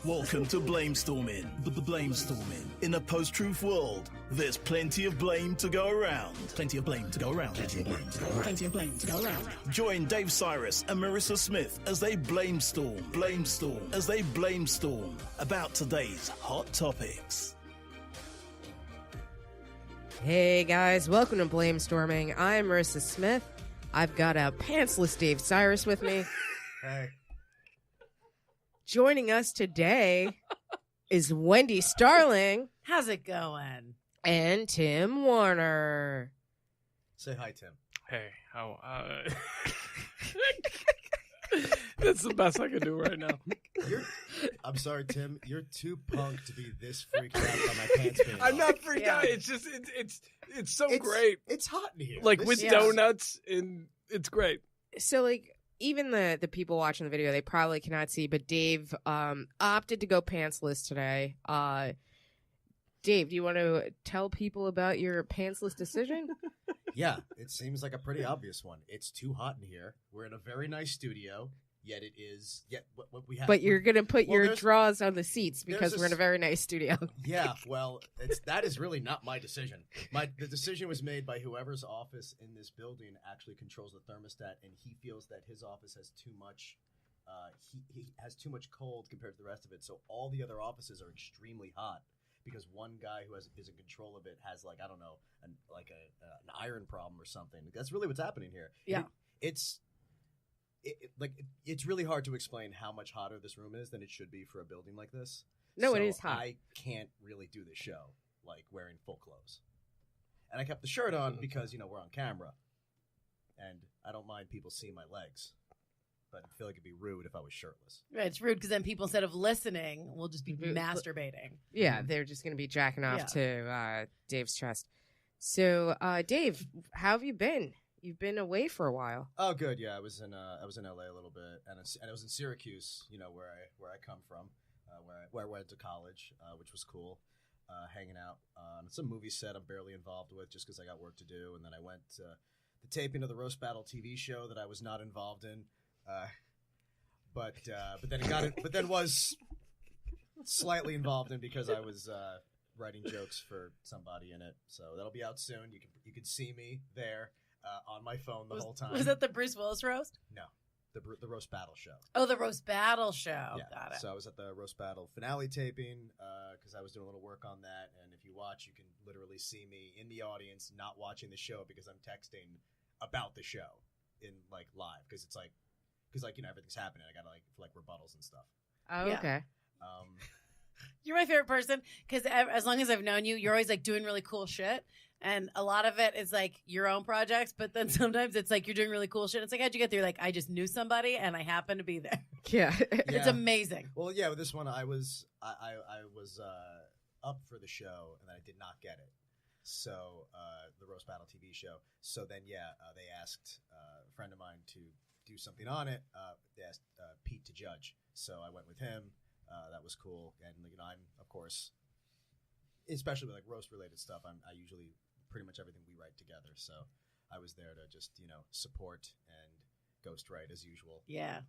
Welcome to Blamestorming. Blamestorming. In a post-truth world, there's plenty of blame to go around. Plenty of blame to go around. Plenty of blame to go around. Plenty of blame to go around. Join Dave Sirus and Maryssa Smith as they blamestorm about today's hot topics. Hey guys, welcome to Blamestorming. I'm Maryssa Smith. I've got a pantsless Dave Sirus with me. Hey. Joining us today is Wendi Starling. How's it going? And Tim Warner. Say hi, Tim. Hey, how? That's the best I can do right now. I'm sorry, Tim. You're too punk to be this freaked out by my pants being I'm off. not freaked out. It's just it's so great. It's hot in here. Like with donuts, and it's great. So, like, even the people watching the video, they probably cannot see, but Dave opted to go pantsless today. Dave, do you want to tell people about your pantsless decision? Yeah, it seems like a pretty obvious one. It's too hot in here. We're in a very nice studio, yet it is. Yet what we have. But you're gonna put your drawers on the seats because we're in a very nice studio. Yeah, well, that is really not my decision. The decision was made by whoever's office in this building actually controls the thermostat, and he feels that his office has too much. He has too much cold compared to the rest of it, so all the other offices are extremely hot. Because one guy who is in control of it has, like, I don't know, an iron problem or something. That's really what's happening here. Yeah, it's really hard to explain how much hotter this room is than it should be for a building like this. No, so it is hot. I can't really do this show like wearing full clothes, and I kept the shirt on because we're on camera, and I don't mind people seeing my legs. But I feel like it'd be rude if I was shirtless. Right, it's rude because then people, instead of listening, will just be masturbating. Yeah, they're just going to be jacking off to Dave's chest. So, Dave, how have you been? You've been away for a while. Oh, good. Yeah, I was in LA a little bit, and I was in Syracuse, where I come from, where I went to college, which was cool. Hanging out on some movie set I'm barely involved with, just because I got work to do, and then I went to the taping of the Roast Battle TV show that I was not involved in. But then was slightly involved in because I was writing jokes for somebody in it. So that'll be out soon. You can see me there on my phone the whole time. Was that the Bruce Willis roast? No, the Roast Battle show. Oh, the Roast Battle show. Yeah. Got it. So I was at the Roast Battle finale taping because I was doing a little work on that. And if you watch, you can literally see me in the audience not watching the show because I'm texting about the show in like live because it's like. Because, everything's happening. I got to, for rebuttals and stuff. Oh, yeah. Okay. You're my favorite person because as long as I've known you, you're always, doing really cool shit. And a lot of it is, your own projects. But then sometimes it's, you're doing really cool shit. It's like, how'd you get there? I just knew somebody and I happened to be there. Yeah. It's amazing. Well, yeah, with this one, I was up for the show, and then I did not get it. So, the Roast Battle TV show. So then, they asked a friend of mine to do something on it. They asked Pete to judge, so I went with him. That was cool, and I'm, of course, especially with roast related stuff, I usually pretty much everything we write together. So I was there to just support and ghostwrite as usual. Yeah.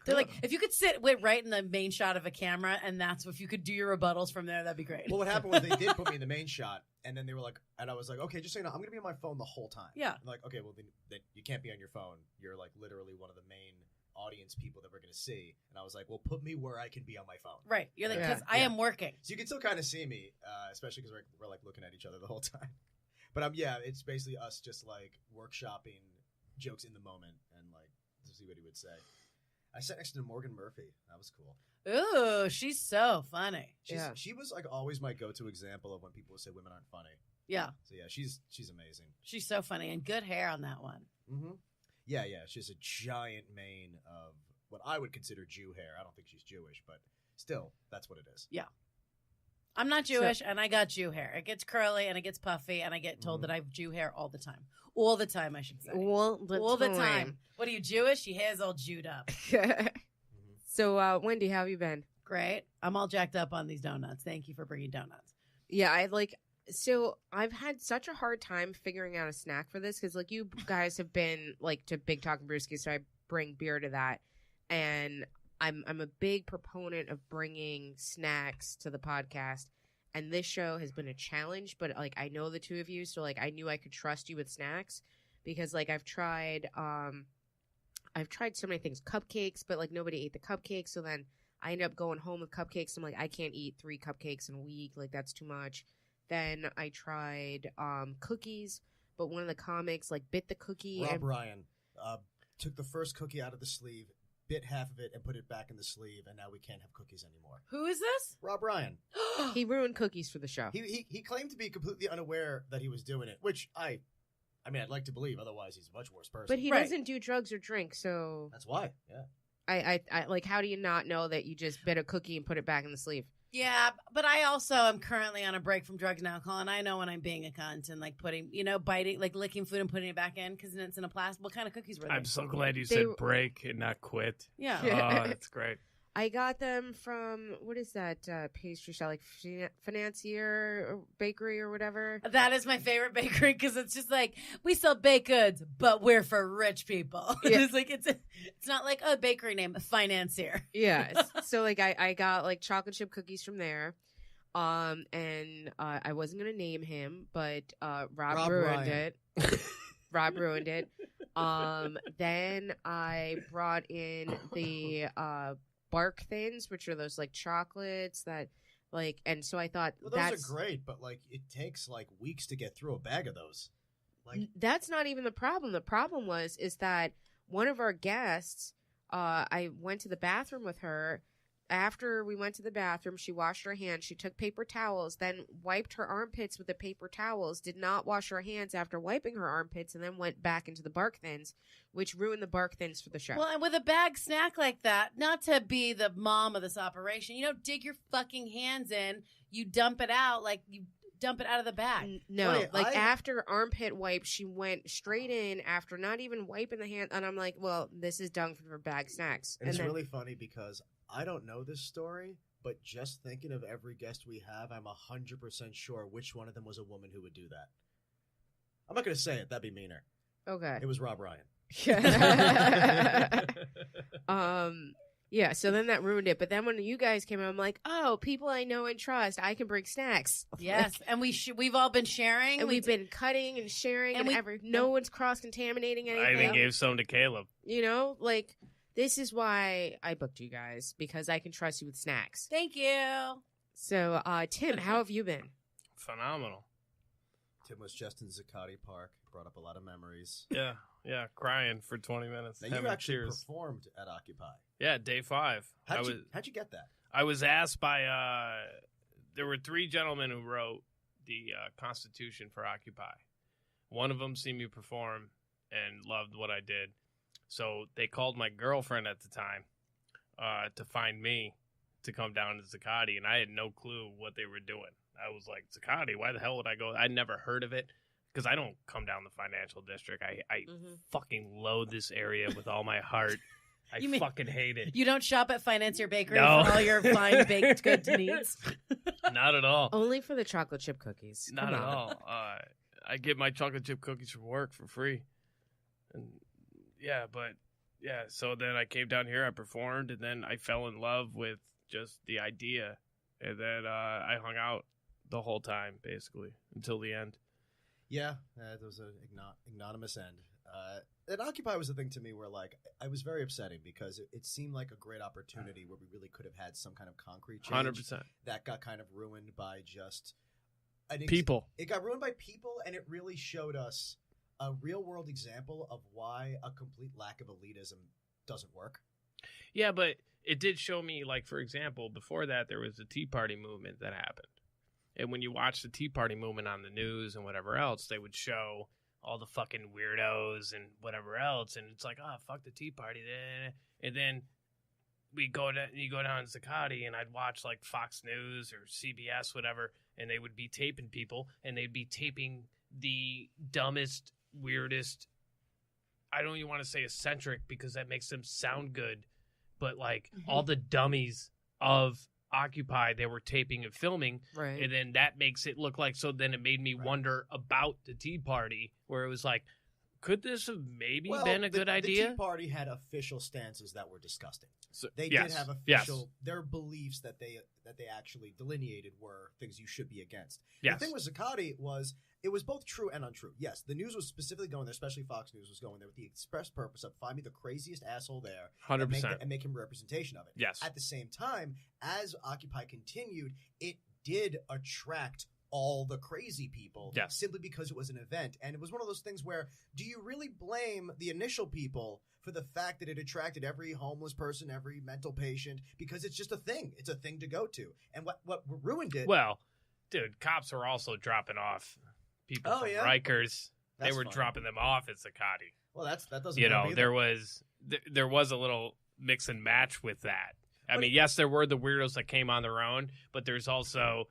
They're like, if you could sit right in the main shot of a camera, and if you could do your rebuttals from there, that'd be great. Well, what happened was they did put me in the main shot, and then they were like, and I was like, okay, just so you know, I'm gonna be on my phone the whole time. Yeah. I'm like, okay, well then you can't be on your phone. You're literally one of the main audience people that we're gonna see. And I was like, well, put me where I can be on my phone. Right. You're like, because I am working. So you can still kind of see me, especially because we're looking at each other the whole time. But it's basically us just workshopping jokes in the moment and to see what he would say. I sat next to Morgan Murphy. That was cool. Ooh, she's so funny. She was always my go-to example of when people say women aren't funny. Yeah. So yeah, she's amazing. She's so funny and good hair on that one. Mm-hmm. Yeah. She has a giant mane of what I would consider Jew hair. I don't think she's Jewish, but still, that's what it is. Yeah. I'm not Jewish, and I got Jew hair. It gets curly, and it gets puffy, and I get told that I have Jew hair all the time. All the time, I should say. All the time. What are you, Jewish? Your hair's all Jewed up. So, Wendi, how have you been? Great. I'm all jacked up on these donuts. Thank you for bringing donuts. Yeah, so I've had such a hard time figuring out a snack for this because, you guys have been, to Big Talk and Brewski, so I bring beer to that. And I'm a big proponent of bringing snacks to the podcast, and this show has been a challenge. But like, I know the two of you, so like, I knew I could trust you with snacks because like I've tried so many things, cupcakes, but like nobody ate the cupcakes, so then I ended up going home with cupcakes. I'm like, I can't eat 3 cupcakes in a week, like that's too much. Then I tried cookies, but one of the comics like bit the cookie. Rob and Ryan took the first cookie out of the sleeve, bit half of it, and put it back in the sleeve, and now we can't have cookies anymore. Who is this? Rob Ryan. he ruined cookies for the show. He claimed to be completely unaware that he was doing it, which I mean, I'd like to believe. Otherwise, he's a much worse person. But he Right. doesn't do drugs or drink, so That's why. Yeah. I like, how do you not know that you just bit a cookie and put it back in the sleeve? Yeah, but I also am currently on a break from drugs and alcohol, and I know when I'm being a cunt and like putting, biting, like licking food and putting it back in because it's in a plastic. What kind of cookies were they? I'm so glad you They said were- break and not quit. Yeah. Oh, that's great. I got them from, what is that pastry shop, like Financier Bakery or whatever? That is my favorite bakery because it's just like we sell baked goods, but we're for rich people. Yeah. It's like it's not like a bakery name, a financier. Yes. So like I got like chocolate chip cookies from there. And I wasn't gonna name him, but Rob ruined Ryan. it. Rob ruined it. Then I brought in the bark thins, which are those like chocolates that like, and so I thought Well, those that's are great, but like it takes like weeks to get through a bag of those. Like that's not even the problem. The problem is that one of our guests, I went to the bathroom with her. After we went to the bathroom, she washed her hands. She took paper towels, then wiped her armpits with the paper towels, did not wash her hands after wiping her armpits, and then went back into the bark thins, which ruined the bark thins for the show. Well, and with a bag snack like that, not to be the mom of this operation, you don't dig your fucking hands in. You dump it out like you dump it out of the bag. No, Wait, like after armpit wipe, she went straight in after not even wiping the hand, and I'm like, well, this is done for bag snacks. and it's then, really funny because I don't know this story, but just thinking of every guest we have, I'm 100% sure which one of them was a woman who would do that. I'm not going to say it. That'd be meaner. okay. It was Rob Ryan. Yeah, so then that ruined it. But then when you guys came in, I'm like, oh, people I know and trust, I can bring snacks. Yes, and we've all been sharing, And we've been cutting and sharing, And and no one's cross-contaminating I even anything. gave some to Caleb. You know, like, this is why I booked you guys, because I can trust you with snacks. Thank you. So, Tim, how have you been? Phenomenal. Tim was just in Zuccotti Park. Brought up a lot of memories. Yeah, crying for 20 minutes. Now, you having actually tears. performed at Occupy. Yeah, day 5. How'd you get that? I was asked by, there were 3 gentlemen who wrote the Constitution for Occupy. One of them seen me perform and loved what I did. So they called my girlfriend at the time to find me to come down to Zuccotti, and I had no clue what they were doing. I was like, Zuccotti, why the hell would I go? I'd never heard of it because I don't come down the financial district. I fucking loathe this area with all my heart. I You mean- fucking hate it. You don't shop at Financier Bakery No. for all your fine baked goods needs. Not at all. Only for the chocolate chip cookies. Not Come at on. all. I get my chocolate chip cookies from work for free. And so then I came down here, I performed, and then I fell in love with just the idea. And then I hung out the whole time, basically, until the end. Yeah, there was an ignominious end. And Occupy was the thing to me where, like, I was very upsetting because it seemed like a great opportunity where we really could have had some kind of concrete change. 100%. That got kind of ruined by just People. It got ruined by people, and it really showed us a real-world example of why a complete lack of elitism doesn't work. Yeah, but it did show me, like, for example, before that, there was the Tea Party movement that happened. And when you watch the Tea Party movement on the news and whatever else, they would show all the fucking weirdos and whatever else. And it's like, oh, fuck the Tea Party. And then you go down to Zuccotti, and I'd watch, like, Fox News or CBS, whatever, and they would be taping people, and they'd be taping the dumbest, weirdest, I don't even want to say eccentric because that makes them sound good, but like all the dummies of Occupy they were taping and filming, Right. and then that makes it look like, so then it made me wonder about the Tea Party, where it was like could this have maybe Well, been a good idea? The Tea Party had official stances that were disgusting. So, They yes, did have yes, official their beliefs that they actually delineated were things you should be against. yes. The thing with Zuccotti was it was both true and untrue. Yes, the news was specifically going there, especially Fox News was going there with the express purpose of find me the craziest asshole there 100%. and make him a representation of it. Yes. At the same time, as Occupy continued, it did attract all the crazy people simply because it was an event. And it was one of those things where do you really blame the initial people for the fact that it attracted every homeless person, every mental patient, because it's just a thing. It's a thing to go to. And what ruined it... Well, dude, cops were also dropping off people from Rikers. That's they were funny. dropping them off at Zuccotti. Well, that doesn't You help know, either. there was a little mix and match with that. I mean, yes, there were the weirdos that came on their own, but there's also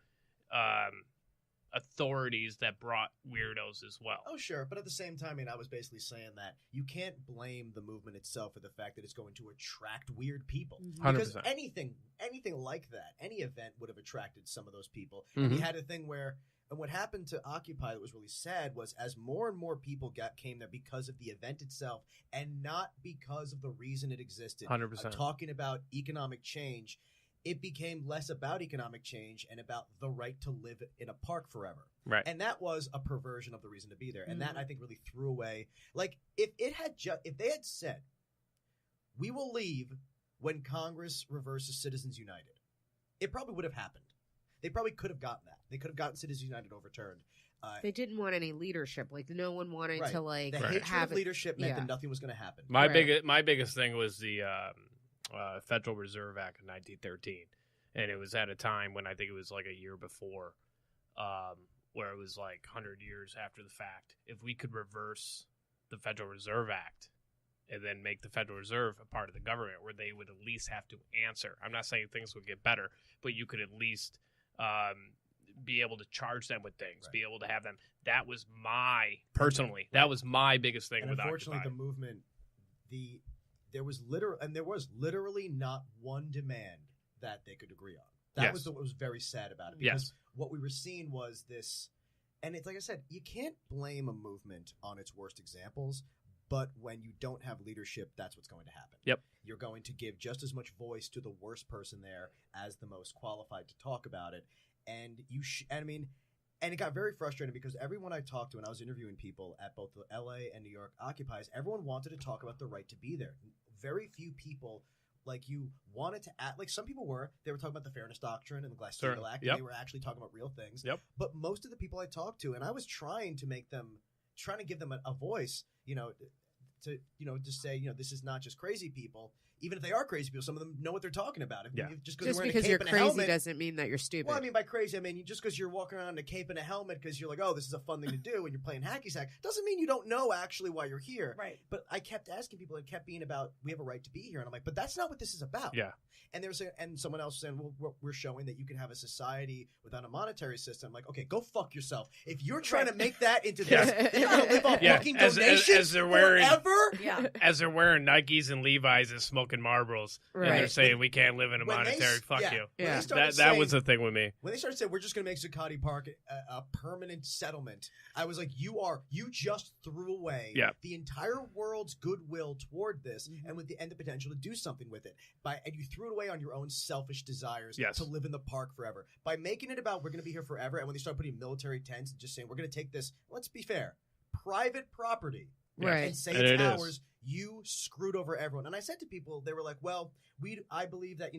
authorities that brought weirdos as well. Oh, sure. But at the same time, I mean, I was basically saying that you can't blame the movement itself for the fact that it's going to attract weird people. 100%. Because anything like that, any event would have attracted some of those people. Mhm. And you had a thing where, and what happened to Occupy that was really sad was as more and more people came there because of the event itself and not because of the reason it existed. 100%. Talking about economic change, it became less about economic change and about the right to live in a park forever. Right. And that was a perversion of the reason to be there. And that, I think, really threw away. Like, if they had said, we will leave when Congress reverses Citizens United, it probably would have happened. They probably could have gotten that. They could have gotten Citizens United overturned. They didn't want any leadership. Like, no one wanted to, like, the hatred have of leadership meant yeah. that nothing was going to happen. My Right. my biggest thing was the Federal Reserve Act of 1913, and it was at a time when I think it was like a year before, where it was like 100 years after the fact. If we could reverse the Federal Reserve Act and then make the Federal Reserve a part of the government, where they would at least have to answer. I'm not saying things would get better, but you could at least be able to charge them with things, be able to have them. That was that was my biggest thing And with unfortunately, Occupy. the movement, there was literally not one demand that they could agree on. That was what was very sad about it. Because what we were seeing was this, and it's like I said, you can't blame a movement on its worst examples, but when you don't have leadership, that's what's going to happen. Yep. You're going to give just as much voice to the worst person there as the most qualified to talk about it. And and it got very frustrating because everyone I talked to, and I was interviewing people at both the LA and New York Occupies, everyone wanted to talk about the right to be there. Very few people like you wanted to act like some people they were talking about the Fairness Doctrine and the Glass-Steagall Act, and they were actually talking about real things. Yep. But most of the people I talked to, and I was trying to give them a voice, to say, this is not just crazy people. Even if they are crazy people, some of them know what they're talking about. Just because you're crazy doesn't mean that you're stupid. Well, I mean, by crazy, I mean just because you're walking around in a cape and a helmet because you're like, oh, this is a fun thing to do, and you're playing hacky sack, doesn't mean you don't know actually why you're here. Right. But I kept asking people, it kept being about, we have a right to be here, and I'm like, but that's not what this is about. Yeah. And and someone else was saying, well, we're showing that you can have a society without a monetary system. I'm like, okay, go fuck yourself. If you're trying to make that into this, then you're going to live off fucking donations as they're wearing, forever. Yeah. As they're wearing Nikes and Levi's and smoking Marlboros, and they're Right. saying we can't live in a monetary. Fuck you. Yeah. That was the thing with me. When they started saying we're just going to make Zuccotti Park a permanent settlement, I was like, you just threw away the entire world's goodwill toward this, and with the potential to do something with it. And you threw it away on your own selfish desires to live in the park forever. By making it about we're going to be here forever, and when they start putting military tents and just saying we're going to take this, let's be fair, private property, Right. and say And it's it is. ours, you screwed over everyone. And I said to people, they were like, well, I believe that,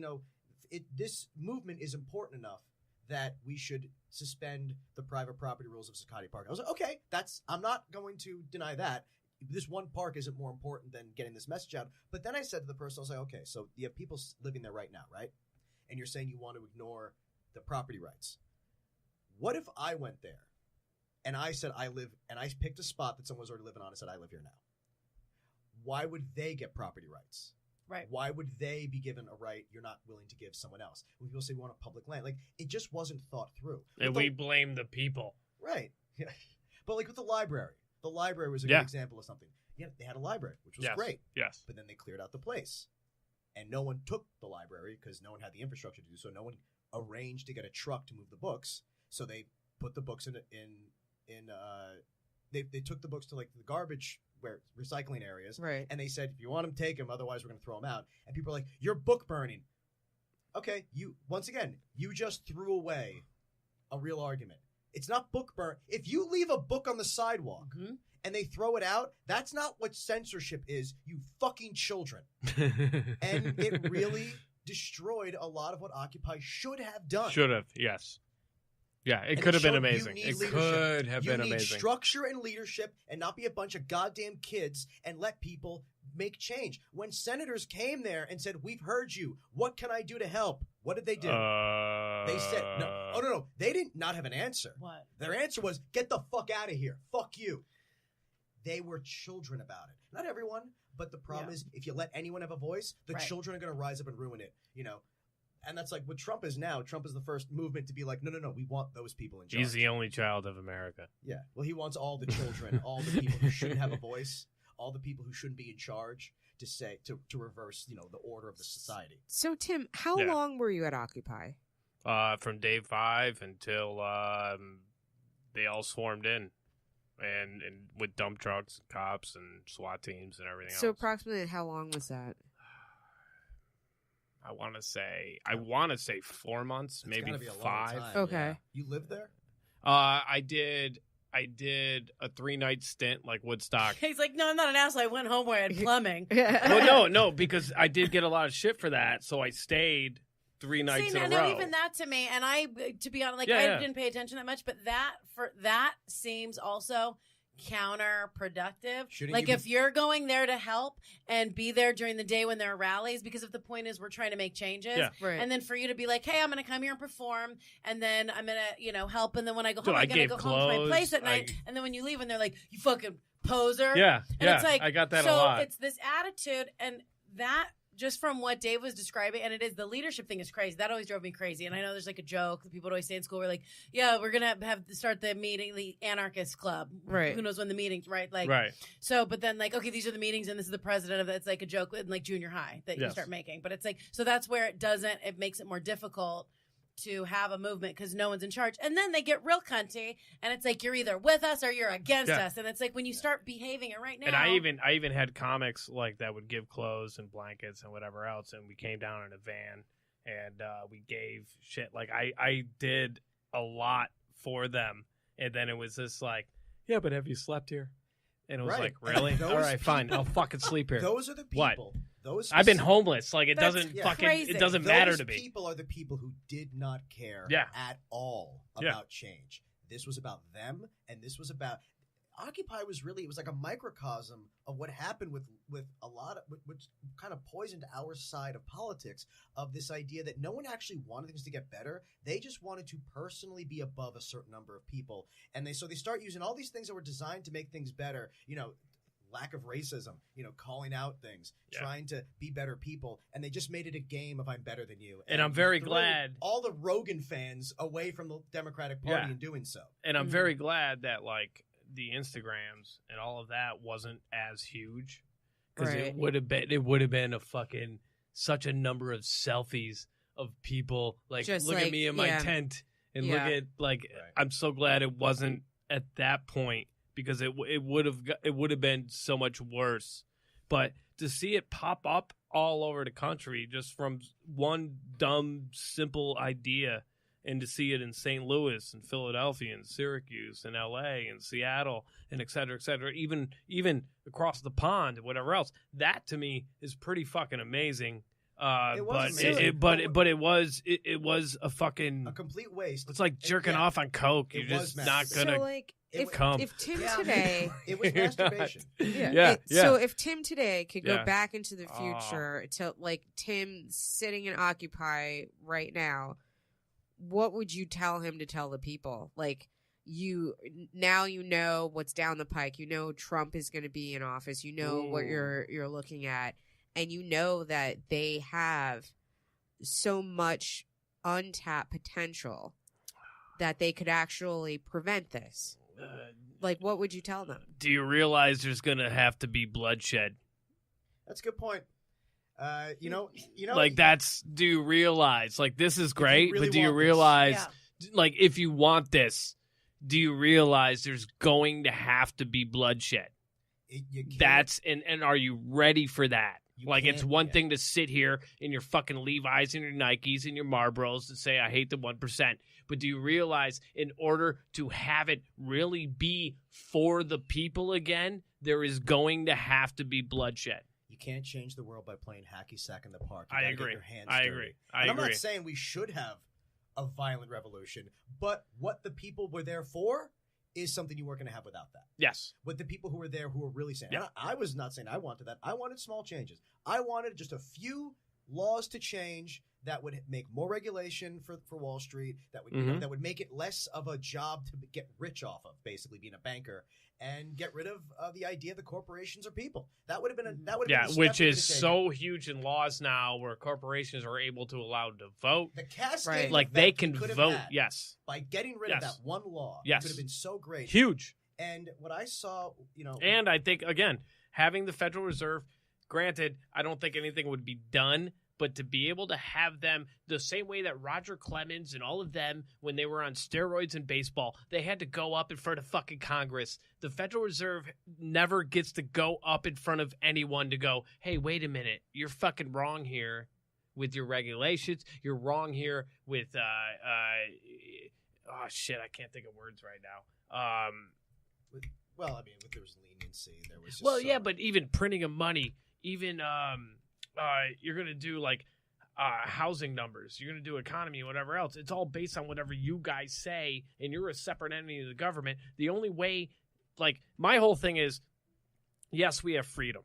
this movement is important enough that we should suspend the private property rules of Zuccotti Park. I was like, okay, I'm not going to deny that. This one park isn't more important than getting this message out. But then I said to the person, I was like, okay, so you have people living there right now, right? And you're saying you want to ignore the property rights. What if I went there and I said and I picked a spot that someone was already living on and said, I live here now? Why would they get property rights? Right. Why would they be given a right you're not willing to give someone else? When people say we want a public land, like it just wasn't thought through. And we blame the people. Right. But like with the library was a good example of something. Yeah, they had a library, which was great. Yes. But then they cleared out the place. And no one took the library because no one had the infrastructure to do so. No one arranged to get a truck to move the books. So they put the books in they took the books to like the garbage where recycling areas, Right. and they said, if you want them, take them. Otherwise, we're going to throw them out. And people are like, you're book burning. Okay, you just threw away a real argument. It's not book burn. If you leave a book on the sidewalk and they throw it out, that's not what censorship is, you fucking children. And it really destroyed a lot of what Occupy should have done. Should have, yes. Yeah, it And could have been showed you amazing. need It leadership. could have You been need amazing. structure and leadership and not be a bunch of goddamn kids and let people make change. When senators came there and said, we've heard you, what can I do to help? What did they do? They said, no. They did not have an answer. What? Their answer was, get the fuck out of here. Fuck you. They were children about it. Not everyone, but the problem is if you let anyone have a voice, the children are going to rise up and ruin it, you know? And that's like what Trump is now. Trump is the first movement to be like, no, we want those people in charge. He's the only child of America. Yeah. Well, he wants all the children, all the people who shouldn't have a voice, all the people who shouldn't be in charge to say, to reverse, you know, the order of the society. So, Tim, how long were you at Occupy? From day 5 until they all swarmed in. And with dump trucks, cops, and SWAT teams and everything else. So approximately how long was that? I want to say 4 months, It's maybe gotta be a long 5. time, Okay. yeah. You lived there? I did a 3-night stint like Woodstock. He's like, no, I'm not an asshole. I went home where I had plumbing. Well, no, because I did get a lot of shit for that, so I stayed 3 nights in a row. Even that to me, and I, to be honest, like I didn't pay attention that much, but that seems also counterproductive. Like if you're going there to help and be there during the day when there are rallies, because if the point is we're trying to make changes, Right. and then for you to be like, hey, I'm going to come here and perform, and then I'm going to, help, and then when I go home, I I'm going to gave go home to my clothes, place at night, and then when you leave, and they're like, you fucking poser. Yeah, and it's like, I got that so a lot. it's this attitude, and that just from what Dave was describing, and it is the leadership thing is crazy. That always drove me crazy. And I know there's like a joke that people would always say in school. We're like, yeah, we're gonna start the meeting, the anarchist club. Right. Who knows when the meetings, right? Like, right. So, but then like, okay, these are the meetings, and this is the president of it. It's like a joke in like junior high that you start making. But it's like, so that's where it makes it more difficult to have a movement because no one's in charge. And then they get real cunty, and it's like you're either with us or you're against us. And it's like when you start behaving it right now. And I even had comics like that would give clothes and blankets and whatever else, and we came down in a van and we gave shit. Like I did a lot for them, and then it was just like, yeah, but have you slept here? And it was like, really? All right, fine. I'll fucking sleep here. Those are the people. What? I've been homeless. Like it doesn't crazy. it doesn't matter to me. Those people are the people who did not care at all about change. This was about them, and this was about Occupy. It was like a microcosm of what happened with a lot of which kind of poisoned our side of politics, of this idea that no one actually wanted things to get better. They just wanted to personally be above a certain number of people, and they start using all these things that were designed to make things better. Lack of racism, calling out things, trying to be better people, and they just made it a game of I'm better than you. And I'm very glad all the Rogan fans away from the Democratic Party in doing so. And I'm very glad that like the Instagrams and all of that wasn't as huge, because it would have been a fucking such a number of selfies of people like Just look like, at me in my tent and look at like I'm so glad it wasn't at that point, because it would have been so much worse. But to see it pop up all over the country just from one dumb, simple idea, and to see it in St. Louis and Philadelphia and Syracuse and L.A. and Seattle and et cetera, even across the pond and whatever else, that to me is pretty fucking amazing. It was a fucking a complete waste. It's like jerking off on coke. You're just not gonna. So like, come. If Tim today, it was masturbation. So if Tim today could go back into the future to like Tim sitting in Occupy right now, what would you tell him to tell the people? Like you know what's down the pike. You know Trump is going to be in office. You know what you're looking at, and you know that they have so much untapped potential that they could actually prevent this. Like, what would you tell them? Do you realize there's going to have to be bloodshed? That's a good point. Like do you realize, like, this is great, really but do you want realize, like, if you want this, do you realize there's going to have to be bloodshed? You can't- That's and are you ready for that? You Like, it's can't- one yeah. thing to sit here in your fucking Levi's and your Nikes and your Marlboros and say, I hate the 1%. But do you realize in order to have it really be for the people again, there is going to have to be bloodshed? You can't change the world by playing hacky sack in the park. You I gotta agree. Get your hands I dirty. agree. And I'm not saying we should have a violent revolution, but what the people were there for is something you weren't going to have without that. Yes. With the people who were there who were really saying, Yeah. I was not saying I wanted that. I wanted small changes. I wanted just a few laws to change that would make more regulation for Wall Street, that would that would make it less of a job to get rich off of, basically being a banker, and get rid of the idea that corporations are people. That would have been Which is so huge in laws now, where corporations are able to allow to vote. The cascade, Right. Like, they can vote. Yes. by getting rid of that one law. Yes. It could have been so great. Huge. And what I saw, And I think, again, having the Federal Reserve, granted, I don't think anything would be done, but to be able to have them the same way that Roger Clemens and all of them, when they were on steroids in baseball, they had to go up in front of fucking Congress. The Federal Reserve never gets to go up in front of anyone to go, hey, wait a minute, you're fucking wrong here with your regulations. You're wrong here with, oh shit, I can't think of words right now. Well, I mean, there was leniency. There was just Yeah, but even printing of money, even you're going to do like housing numbers, you're going to do economy, whatever else. It's all based on whatever you guys say, and you're a separate entity of the government. The only way, like, my whole thing is, yes, we have freedom,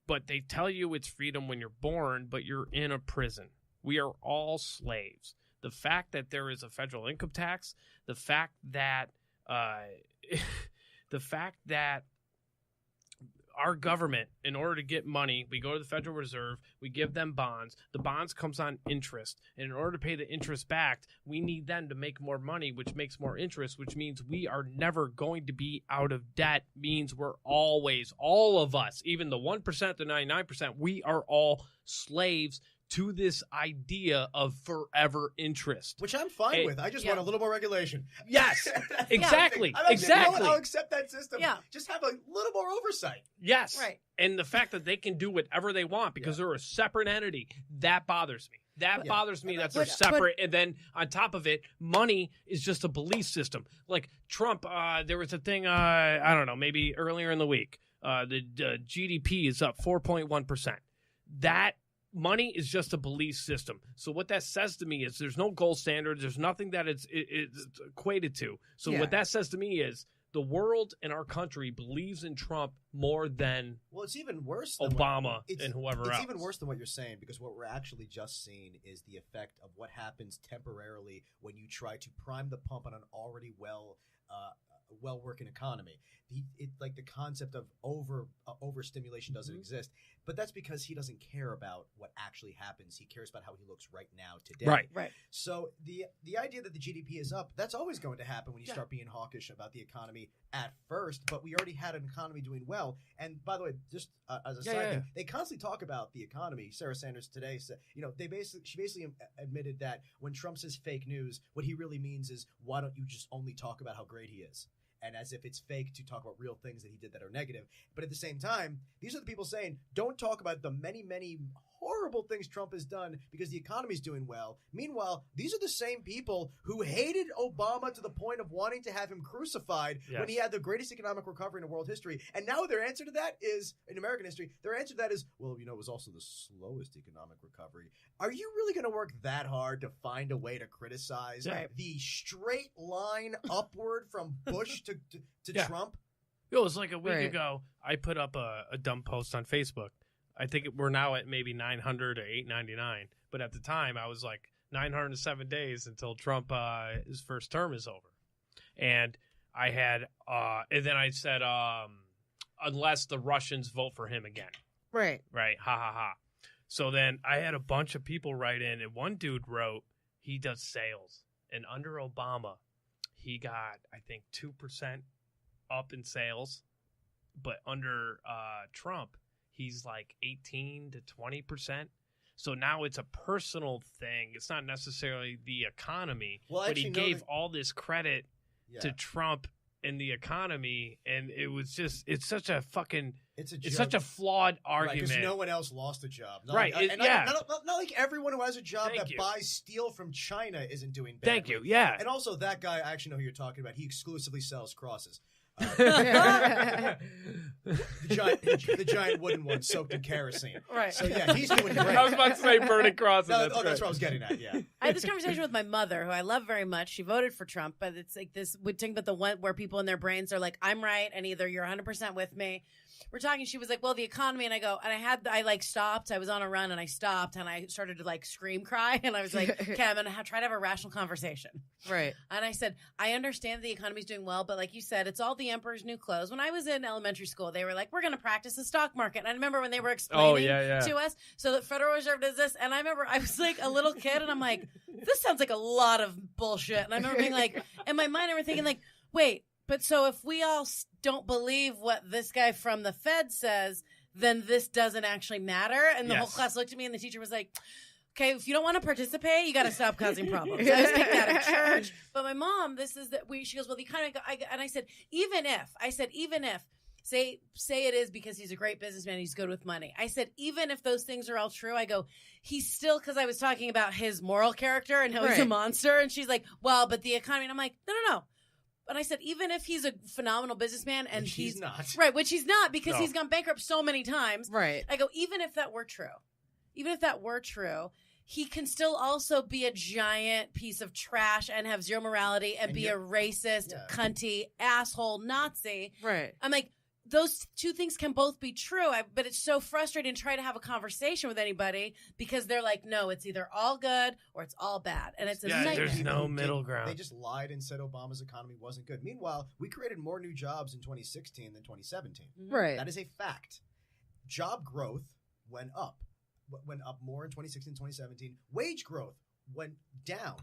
but they tell you it's freedom when you're born, but you're in a prison. We are all slaves. The fact that there is a federal income tax, the fact that our government, in order to get money, we go to the Federal Reserve, we give them bonds. The bonds comes on interest. And in order to pay the interest back, we need them to make more money, which makes more interest, which means we are never going to be out of debt, means we're always, all of us, even the 1%, the 99%, we are all slaves to this idea of forever interest. which I'm fine with. I just want a little more regulation. Yes, exactly. Exactly. I'll accept that system. Yeah. Just have a little more oversight. Yes. Right. And the fact that they can do whatever they want because they're a separate entity, that bothers me. That bothers me that they're separate. And then on top of it, money is just a belief system. Like Trump, there was a thing, I don't know, maybe earlier in the week, the GDP is up 4.1%. That money is just a belief system. So what that says to me is there's no gold standard. There's nothing that it's equated to. So what that says to me is the world and our country believes in Trump more than it's even worse than Obama and whoever else. It's even worse than what you're saying, because what we're actually just seeing is the effect of what happens temporarily when you try to prime the pump on an already well-working economy. Like the concept of overstimulation doesn't exist, but that's because he doesn't care about what actually happens. He cares about how he looks right now, today. Right. So the idea that the GDP is up, that's always going to happen when you start being hawkish about the economy at first, but we already had an economy doing well. And by the way, just as a side thing, they constantly talk about the economy. Sarah Sanders today said, she basically admitted that when Trump says fake news, what he really means is, why don't you just only talk about how great he is? And as if it's fake to talk about real things that he did that are negative. But at the same time, these are the people saying, don't talk about the many, many horrible things Trump has done because the economy's doing well. Meanwhile, these are the same people who hated Obama to the point of wanting to have him crucified when he had the greatest economic recovery in world history. And now their answer to that is, in American history, their answer to that is, well, it was also the slowest economic recovery. Are you really going to work that hard to find a way to criticize the straight line upward from Bush to Trump? It was like a week ago, I put up a dumb post on Facebook. I think we're now at maybe 900 or 899. But at the time, I was like 907 days until Trump, his first term is over. And I had, and then I said, unless the Russians vote for him again. Right. Right. Ha ha ha. So then I had a bunch of people write in, and one dude wrote, he does sales. And under Obama, he got, I think, 2% up in sales. But under Trump, he's like 18 to 20%. So now it's a personal thing. It's not necessarily the economy. Well, but he actually, gave all this credit to Trump and the economy, and it was just it's such a flawed argument. Because no one else lost a job. Not Right. Not like everyone who has a job Thank that you. buys steel from China isn't doing badly. Thank you. Yeah. And also, that guy, I actually know who you're talking about. He exclusively sells crosses. Yeah. The giant wooden one soaked in kerosene. Right. So, yeah, he's doing great. I was about to say burning crosses. That's what I was getting at, yeah. I had this conversation with my mother, who I love very much. She voted for Trump, but it's like this. We think about the one where people in their brains are like, "I'm right," and either you're 100% with me. We're talking. She was like, "Well, the economy," and I go, and I stopped. I was on a run, and I stopped, and I started to like scream, cry, and I was like, "Okay, I'm gonna try to have a rational conversation." Right. And I said, "I understand the economy's doing well, but like you said, it's all the emperor's new clothes." When I was in elementary school, they were like, "We're gonna practice the stock market," and I remember when they were explaining to us, so the Federal Reserve does this, and I remember I was like a little kid, and I'm like, "This sounds like a lot of bullshit," and I remember being like, in my mind, I was thinking like, "Wait." But so if we all don't believe what this guy from the Fed says, then this doesn't actually matter. And the whole class looked at me and the teacher was like, okay, if you don't want to participate, you got to stop causing problems. I was kicked out of church. But my mom, she goes, well, the economy, and I said, even if, say it is because he's a great businessman, he's good with money. I said, even if those things are all true, I go, he's still, because I was talking about his moral character and how he's a monster. And she's like, well, but the economy. And I'm like, no. And I said, even if he's a phenomenal businessman and he's not. Right, which he's not because he's gone bankrupt so many times. Right. I go, even if that were true, he can still also be a giant piece of trash and have zero morality and be a racist, cunty, asshole, Nazi. Right. I'm like, those two things can both be true, but it's so frustrating to try to have a conversation with anybody because they're like, no, it's either all good or it's all bad. And it's a nightmare. There's no middle ground. They just lied and said Obama's economy wasn't good. Meanwhile, we created more new jobs in 2016 than 2017. Right. That is a fact. Job growth went up more in 2016 2017. Wage growth went down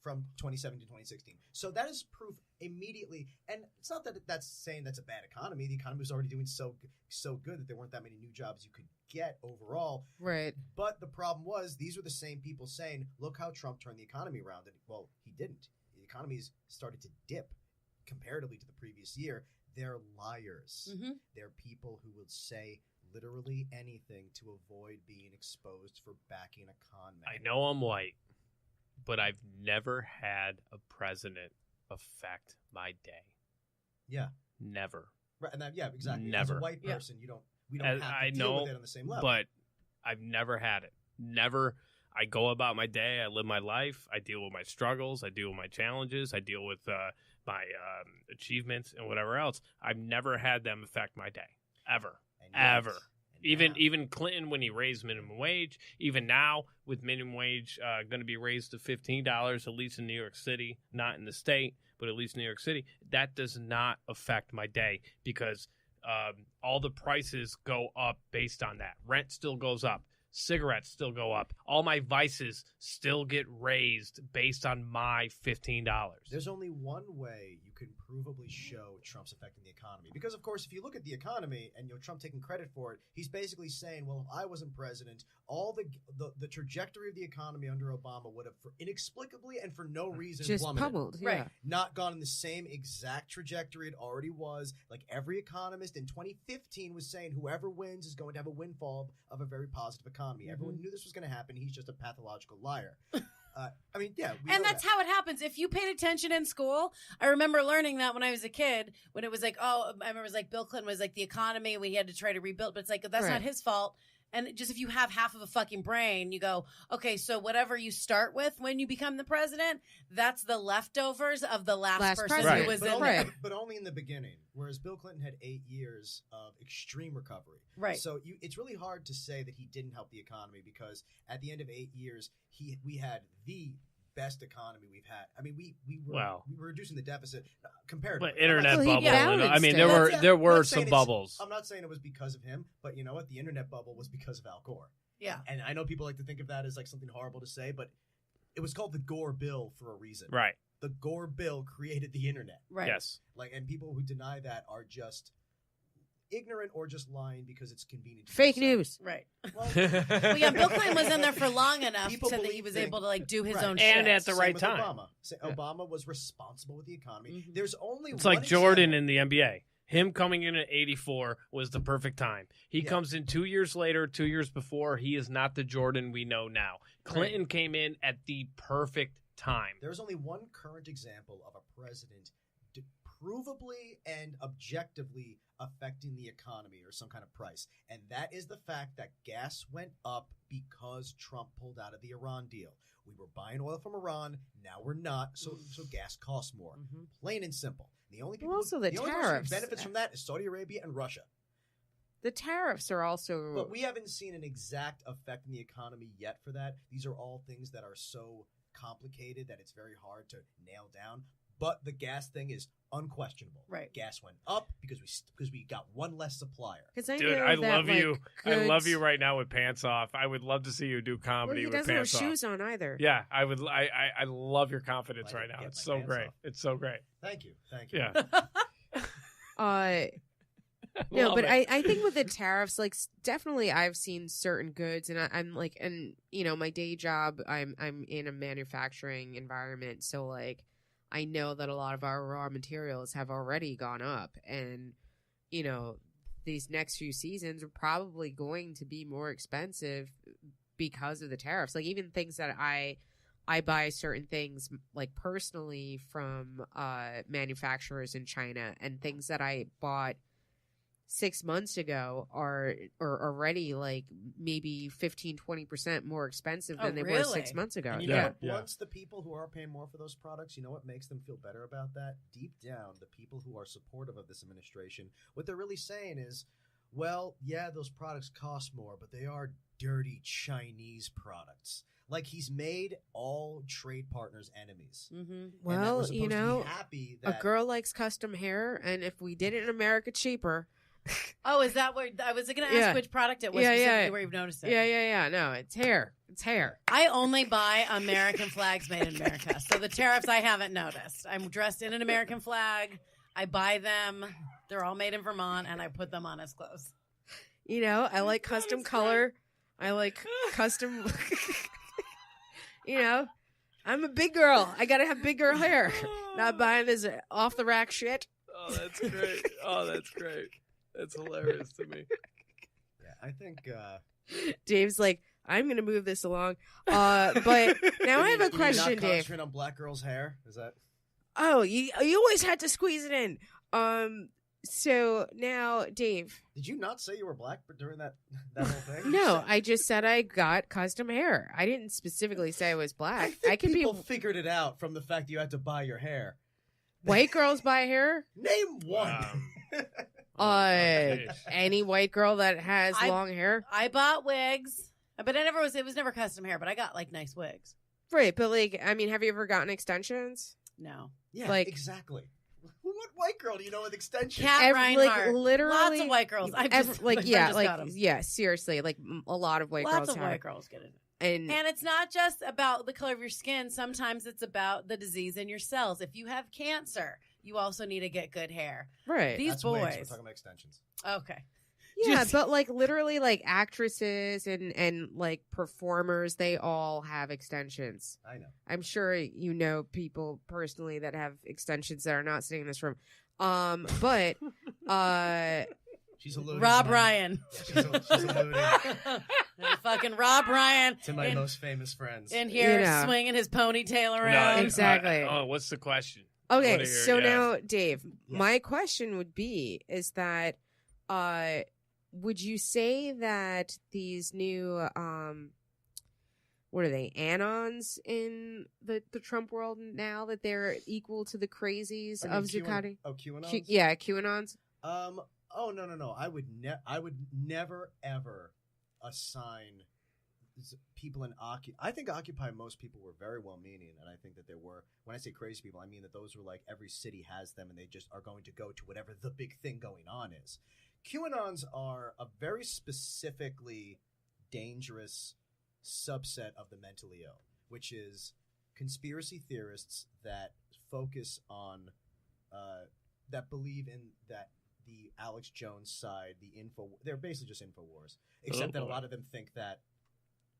from 2017 to 2016. So that is proof immediately. And it's not that that's saying that's a bad economy. The economy was already doing so good that there weren't that many new jobs you could get overall. Right. But the problem was these were the same people saying, look how Trump turned the economy around. And, well, he didn't. The economy's started to dip comparatively to the previous year. They're liars. Mm-hmm. They're people who will say literally anything to avoid being exposed for backing a con man. I know I'm white, but I've never had a president affect my day. Yeah. Never. Right, and exactly. Never. As a white person, we don't have to deal with it on the same level. But I've never had it. Never. I go about my day. I live my life. I deal with my struggles. I deal with my challenges. I deal with my achievements and whatever else. I've never had them affect my day. Ever. Ever. Even Clinton, when he raised minimum wage, even now with minimum wage going to be raised to $15, at least in New York City, not in the state, but at least New York City, that does not affect my day because all the prices go up based on that. Rent still goes up. Cigarettes still go up. All my vices still get raised based on my $15. There's only one way you can provably show Trump's affecting the economy. Because, of course, if you look at the economy and Trump taking credit for it, he's basically saying, well, if I wasn't president, all the trajectory of the economy under Obama would have inexplicably and for no reason just plummeted. pummeled. Yeah. Right. Not gone in the same exact trajectory it already was. Like every economist in 2015 was saying whoever wins is going to have a windfall of a very positive economy. Mm-hmm. Everyone knew this was going to happen. He's just a pathological liar. And that's how it happens. If you paid attention in school, I remember learning that when I was a kid, when it was like, I remember it was like Bill Clinton was like the economy, we had to try to rebuild, but it's like, that's not his fault. And just if you have half of a fucking brain, you go, okay, so whatever you start with when you become the president, that's the leftovers of the last person who was in there. But only in the beginning, whereas Bill Clinton had 8 years of extreme recovery. Right. So it's really hard to say that he didn't help the economy because at the end of 8 years, we had the best economy we've had. I mean, we were reducing the deficit comparatively. But internet bubble. I mean, there were some bubbles. I'm not saying it was because of him, but you know what? The internet bubble was because of Al Gore. Yeah. And I know people like to think of that as like something horrible to say, but it was called the Gore Bill for a reason. Right. The Gore Bill created the internet. Right. Yes. And people who deny that are just ignorant or just lying because it's convenient. To Fake do so. news. Right. Well, Well, yeah, Bill Clinton was in there for long enough People so that he believe was that- able to like do his Right. own And shit. at the Same right with time. Obama. Obama was responsible with the economy. Mhm. There's only It's one like Jordan example. in the NBA. Him coming in at 84 was the perfect time. He Yeah. comes in 2 years later, 2 years before. He is not the Jordan we know now. Clinton came in at the perfect time. There's only one current example of a president provably and objectively affecting the economy or some kind of price, and that is the fact that gas went up because Trump pulled out of the Iran deal. We were buying oil from Iran, now we're not, so gas costs more. Mhm. Plain and simple. The only people, Well, also the only person who tariffs. benefits from that is Saudi Arabia and Russia. The tariffs are also. But we haven't seen an exact effect in the economy yet for that. These are all things that are so complicated that it's very hard to nail down. But the gas thing is unquestionable. Right. Gas went up because we got one less supplier. Because I Dude, know I that, love like, you. I love goods- you right now with pants off. I would love to see you do Well, comedy he with doesn't have pants off. shoes on either. Yeah, I would. I love your confidence I right didn't now. get It's my so pants great. off. It's so great. Thank you. Thank you. Yeah. No, Love but it. I think with the tariffs, like definitely I've seen certain goods, and I'm like, and my day job, I'm in a manufacturing environment, so like I know that a lot of our raw materials have already gone up, and these next few seasons are probably going to be more expensive because of the tariffs. Like even things that I buy certain things like personally from manufacturers in China, and things that I bought 6 months ago are already like maybe 15-20% more expensive than Oh, they were really? 6 months ago. And you Yeah. know what Yeah. blunts the people who are paying more for those products? You know what makes them feel better about that? Deep down, the people who are supportive of this administration, what they're really saying is, well, yeah, those products cost more, but they are dirty Chinese products. Like he's made all trade partners enemies. Mm-hmm. And that Well, we're supposed to be happy a that girl likes custom hair, and if we did it in America cheaper, Oh, is that where I was going to ask Yeah. which product it was Yeah, specifically yeah. where you've noticed it? yeah. No, it's hair. It's hair. I only buy American flags made in America. So the tariffs I haven't noticed. I'm dressed in an American flag. I buy them. They're all made in Vermont, and I put them on as clothes. I like custom color. I like custom. I'm a big girl. I gotta have big girl hair. Not buying this off the rack shit. Oh, that's great. Oh, that's great. That's hilarious to me. Yeah, I think Dave's like, I'm gonna move this along. But now I have a do you not question, Dave. concentrate on black girls' hair? Is that Oh, you always had to squeeze it in. So now, Dave. Did you not say you were black during that whole thing? You No, said- I just said I got custom hair. I didn't specifically say I was black. think I can be people figured it out from the fact you had to buy your hair. white girls buy hair. Name one. Jeez. Any white girl that has I- long hair, I bought wigs, but it was never custom hair, but I got like nice wigs. right? But like, I mean, have you ever gotten extensions? No. Yeah, Like- exactly. What white girl do you know with extensions? Cat Like Reinhardt. literally, Lots of white girls. I've just, my friend just got 'em. yeah, seriously, like a lot of white Lots girls of have white it. girls get it. And And it's not just about the color of your skin. Sometimes it's about the disease in your cells. If you have cancer, you also need to get good hair. right, These That's wigs. We're boys. talking about extensions. Okay. yeah, just- but like literally, like actresses and like performers, they all have extensions. I know. I'm sure you know people personally that have extensions that are not sitting in this room. But She's alluding. Rob to my- Ryan. Yeah, she's alluding Fucking Rob Ryan to my in, most famous friends. in here You know. swinging his ponytail No, around. Exactly. What's the question? okay, What are your- so yeah. now, Dave, Yeah. my question would be: is that would you say that these new what are they, Anons in the Trump world now, that they're equal to the crazies I mean, of Zuccotti? QAnon. Yeah, QAnons. Oh no. I would never ever assign people in Occupy. I think Occupy, most people were very well meaning, and I think that there were. When I say crazy people, I mean that those were like every city has them, and they just are going to go to whatever the big thing going on is. QAnons are a very specifically dangerous subset of the mentally ill, which is conspiracy theorists that focus on that believe in that the Alex Jones side, they're basically just InfoWars, except that a lot of them think that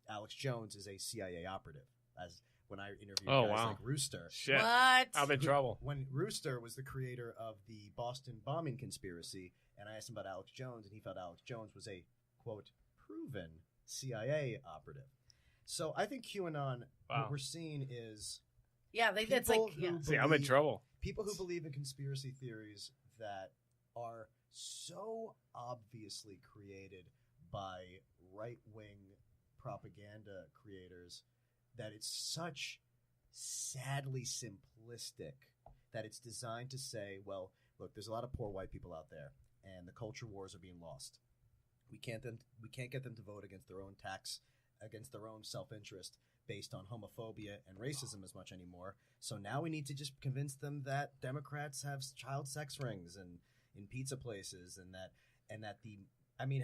Alex Jones is a CIA operative. As when I interviewed guys like Rooster. Shit. What? I'm in trouble. When Rooster was the creator of the Boston bombing conspiracy, and I asked him about Alex Jones, and he felt Alex Jones was a, quote, proven CIA operative. So I think QAnon, what we're seeing is that's like See, I'm in trouble. People who believe in conspiracy theories that are so obviously created by right-wing propaganda creators that it's such sadly simplistic that it's designed to say, well, look, there's a lot of poor white people out there, and the culture wars are being lost. We can't get them to vote against their own against their own self-interest based on homophobia and racism as much anymore. So now we need to just convince them that Democrats have child sex rings and in pizza places, and that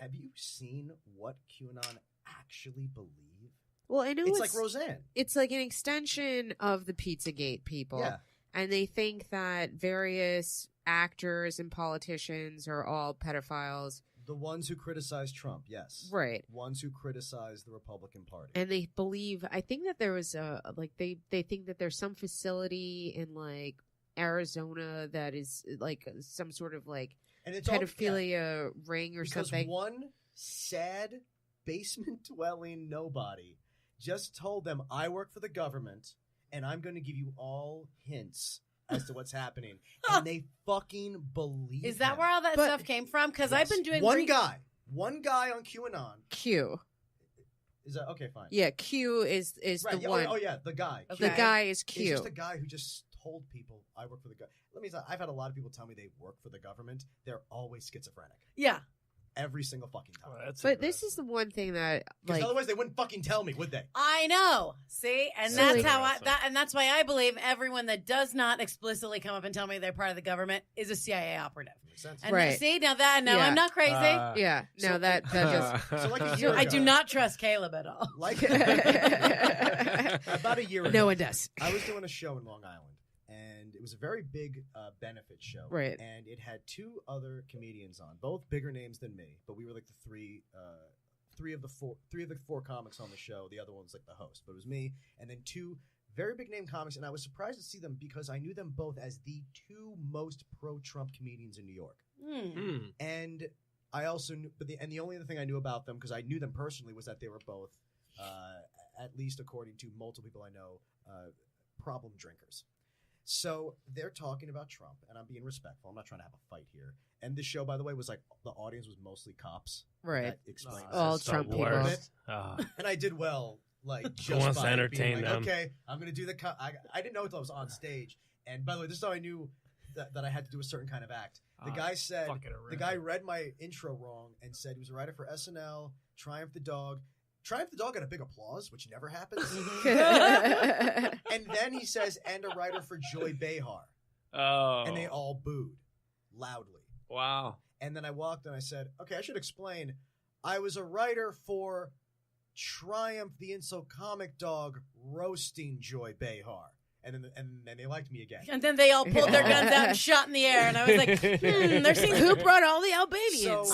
have you seen what QAnon actually believe? Well, I know it's like Roseanne. It's like an extension of the Pizzagate people. Yeah. And they think that various actors and politicians are all pedophiles. The ones who criticize Trump, yes. Right. Ones who criticize the Republican Party. And they believe, I think that there was they think that there's some facility in like Arizona that is like some sort of like and it's pedophilia ring or because something. One sad basement dwelling nobody just told them, I work for the government and I'm going to give you all hints as to what's happening. And they fucking believe Is that him. where all that stuff came from? Because I've been doing one guy on QAnon. Q. Is that okay? Fine. Yeah, Q is right, the one. Oh yeah, the guy. Okay. The guy is Q. It's just a guy who just told people, I work for the government. Let me say, I've had a lot of people tell me they work for the government. They're always schizophrenic. Yeah. Every single fucking time. But this is the one thing that, like, otherwise they wouldn't fucking tell me, would they? I know. See, and So that's like- how and that's why I believe everyone that does not explicitly come up and tell me they're part of the government is a CIA operative. Makes sense. And Right. see, now Yeah. I'm not crazy. yeah, no, So- that just So like a year I do ago- not trust Caleb at all. Like about a year ago, no one does. I was doing a show in Long Island, and it was a very big benefit show. Right. And it had two other comedians on, both bigger names than me, but we were like the three of the four comics on the show. The other one was like the host, but it was me, and then two very big name comics, and I was surprised to see them because I knew them both as the two most pro-Trump comedians in New York. And I also knew, the only other thing I knew about them, because I knew them personally, was that they were both, at least according to multiple people I know, problem drinkers. So they're talking about Trump, and I'm being respectful. I'm not trying to have a fight here. And this show, by the way, was like the audience was mostly cops. Right. That explains All this. Trump So people. part of it. And I did well, like just wants to by entertain being like, them. okay, I'm gonna do the. I didn't know until I was on stage. And by the way, this is how I knew that I had to do a certain kind of act. The guy said, the guy read my intro wrong and said he was a writer for SNL, Triumph the Dog. Triumph the Dog got a big applause, which never happens. And then he says, and a writer for Joy Behar. Oh. And they all booed loudly. Wow. And then I walked and I said, okay, I should explain. I was a writer for Triumph the Insult Comic Dog roasting Joy Behar. And then they liked me again. And then they all pulled their guns out and shot in the air, and I was like, there seems Who brought all the Albanians?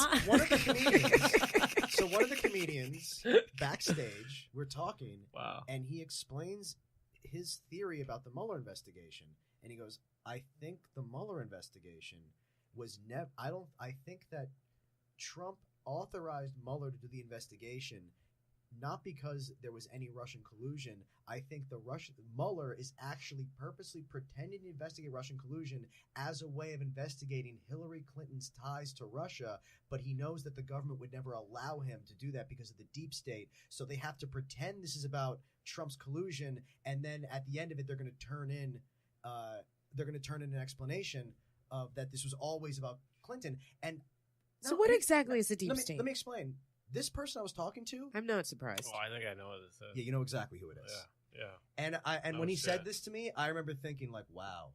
So one of the comedians backstage, we're talking, Wow. and he explains his theory about the Mueller investigation. And he goes, I think the Mueller investigation was I think that Trump authorized Mueller to do the investigation not because there was any Russian collusion. I think Mueller is actually purposely pretending to investigate Russian collusion as a way of investigating Hillary Clinton's ties to Russia, but he knows that the government would never allow him to do that because of the deep state. So they have to pretend this is about Trump's collusion, and then at the end of it, they're going to turn in an explanation of that this was always about Clinton. And So what exactly is the deep state? Let me explain. This person I was talking to, I'm not surprised. Oh, I think I know what this is. yeah, you know exactly who it is. Yeah. And Oh, when he said shit. this to me, I remember thinking like, wow,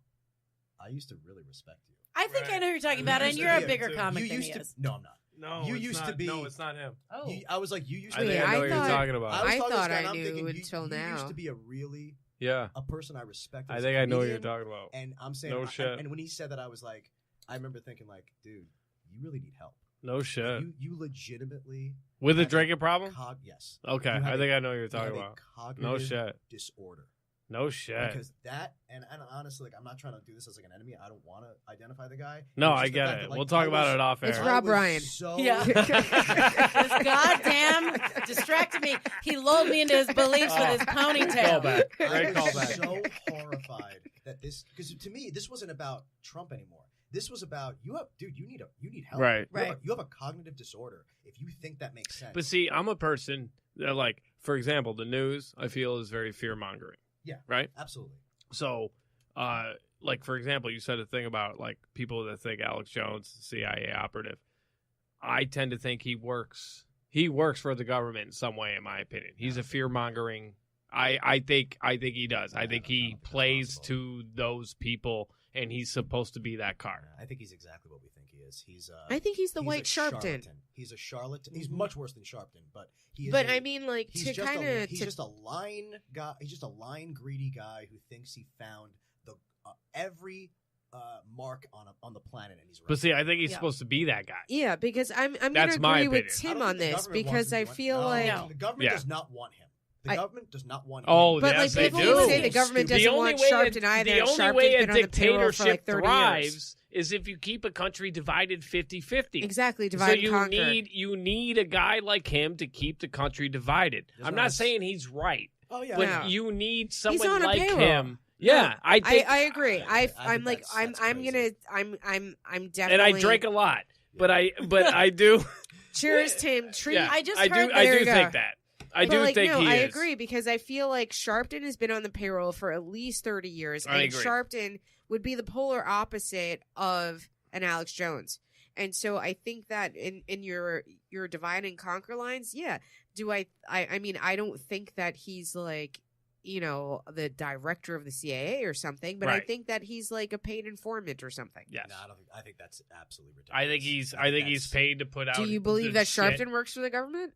I used to really respect you. I think I know who you're talking You about, and used you're to a be bigger too. comic You than used he to. is. No, I'm not. No, You it's used not, to be- No, it's not him. Oh. I was like, you used I to think be. I know what you're thought- talking about. was I talking to this thought guy, I and I'm knew thinking, until you now. used to be a person I respected. I as think a I know what you're comedian, talking about. And I'm saying, No shit. And when he said that, I was like, I remember thinking like, dude, you really need help. No shit. You legitimately With a have drinking problem? Yes. Okay, You have I think a- I know what you're you talking have a about. cognitive No shit. disorder. No shit. Because that, and honestly, like, I'm not trying to do this as like an enemy. I don't want to identify the guy. No, It's I just the get fact it. that, like, We'll talk I about was- it off air. It's I Rob was Ryan. So Yeah. This goddamn distracted me. He lulled me into his beliefs with his ponytail. Callback. I Great was callback. so horrified that this, because to me, this wasn't about Trump anymore. This was about you need help. Right. You have a cognitive disorder. If you think that makes sense. But see, I'm a person that, like, for example, the news, I feel, is very fear-mongering. Yeah. Right? Absolutely. So, like, for example, you said a thing about, like, people that think Alex Jones, CIA operative. I tend to think he works for the government in some way, in my opinion. He's a fear-mongering. I think he does. I think he plays to those people, and he's supposed to be that card. I think he's exactly what we think he is. I think he's the he's white a Sharpton. charlatan. He's a charlatan. He's much worse than Sharpton, but he is. But I mean, like, he's to just kind of he's just a line guy. He's just a line greedy guy who thinks he found the every mark on the planet, and he's right. But see, I think he's Yeah. supposed to be that guy. yeah, because I'm gonna That's my agree with opinion. I Tim don't on think the this government because wants him I to be feel no, like. No. the government Yeah. does not want him. The I- government does not want him. Oh, But yes, like they people do. would say the government Stupid. doesn't want Sharpton either. The only Sharpton's way a been on the payroll for like dictatorship 30 years. thrives is if you keep a country divided 50-50. Exactly, So divide you and conquer. need a guy like him to keep the country divided. There's I'm not not a- saying he's right, Oh yeah, but Yeah. you need He's someone on a like payroll. him. Yeah, I think. I agree. I think I'm like that's I'm crazy. I'm definitely. and I drink a lot, but I do. Cheers, Tim. Treat. Yeah, I just I heard do. I there do you go. think that. I But, do like, think no, he I is. agree because I feel like Sharpton has been on the payroll for at least 30 years, I and agree. Sharpton would be the polar opposite of an Alex Jones. And so I think that in your divide and conquer lines, yeah. Do I mean, I don't think that he's like, you know, the director of the CIA or something, but I Right. think that he's like a paid informant or something. Yes. No, I don't think. I think that's absolutely ridiculous. I think he's that's- paid to put out. Do you believe the that shit. Sharpton works for the government?